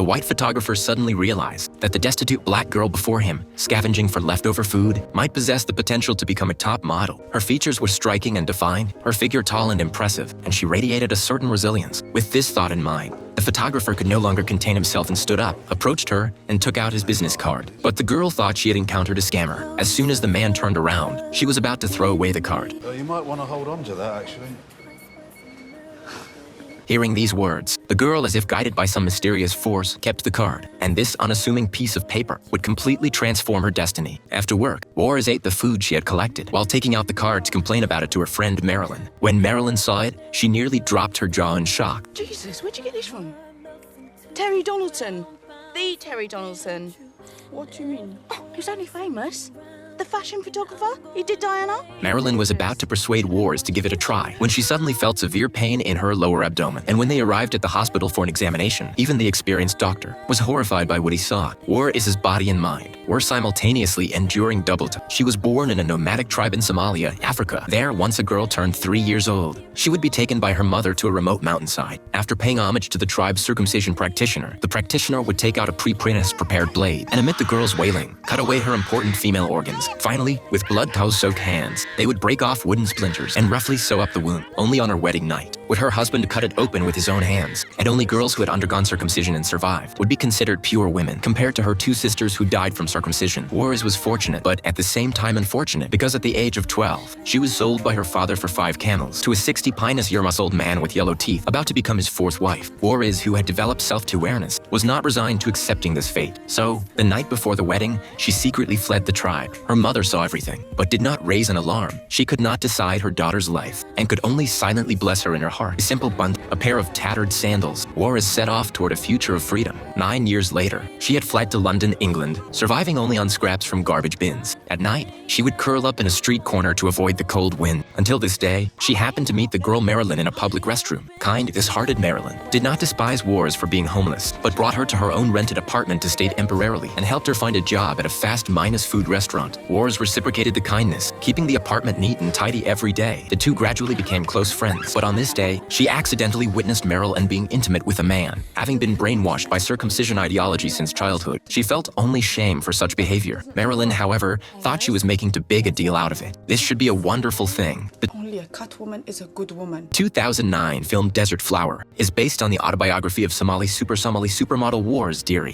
the white photographer suddenly realized that the destitute black girl before him, scavenging for leftover food, might possess the potential to become a top model. Her features were striking and defined, her figure tall and impressive, and she radiated a certain resilience. With this thought in mind, the photographer could no longer contain himself and stood up, approached her, and took out his business card. But the girl thought she had encountered a scammer. As soon as the man turned around, she was about to throw away the card. You might want to hold on to that, actually. Hearing these words, the girl, as if guided by some mysterious force, kept the card, and this unassuming piece of paper would completely transform her destiny. After work, Juarez ate the food she had collected, while taking out the card to complain about it to her friend Marilyn. When Marilyn saw it, she nearly dropped her jaw in shock. Jesus, where'd you get this from? Terry Donaldson. The Terry Donaldson. What do you mean? Oh, he's only famous. The fashion photographer? He did Diana? Marilyn was about to persuade Juarez to give it a try when she suddenly felt severe pain in her lower abdomen. And when they arrived at the hospital for an examination, even the experienced doctor was horrified by what he saw. Juarez's body and mind were simultaneously enduring double time. She was born in a nomadic tribe in Somalia, Africa. There, once a girl turned 3 years old, she would be taken by her mother to a remote mountainside. After paying homage to the tribe's circumcision practitioner, the practitioner would take out a pre-prepared blade and, amid the girl's wailing, cut away her important female organs. Finally, with blood-soaked hands, they would break off wooden splinters and roughly sew up the wound. Only on her wedding night would her husband cut it open with his own hands, and only girls who had undergone circumcision and survived would be considered pure women compared to her 2 sisters who died from circumcision. Juarez was fortunate, but at the same time unfortunate, because at the age of 12, she was sold by her father for 5 camels to a 60-year-old man with yellow teeth, about to become his 4th wife. Juarez, who had developed self-awareness, was not resigned to accepting this fate. So, the night before the wedding, she secretly fled the tribe. Her mother saw everything, but did not raise an alarm. She could not decide her daughter's life, and could only silently bless her in her heart. A simple bundle, a pair of tattered sandals, Juarez set off toward a future of freedom. 9 years later, she had fled to London, England, surviving only on scraps from garbage bins. At night, she would curl up in a street corner to avoid the cold wind. Until this day, she happened to meet the girl Marilyn in a public restroom. Kind, this-hearted Marilyn did not despise Juarez for being homeless, but brought her to her own rented apartment to stay temporarily and helped her find a job at a fast-food restaurant. Juarez reciprocated the kindness, keeping the apartment neat and tidy every day. The two gradually became close friends, but on this day, she accidentally witnessed Marilyn being intimate with a man. Having been brainwashed by circumcision ideology since childhood, she felt only shame for such behavior. Marilyn, however, thought she was making too big a deal out of it. This should be a wonderful thing. The Only a cut woman is a good woman. 2009 film Desert Flower is based on the autobiography of Somali supermodel Juarez Deary.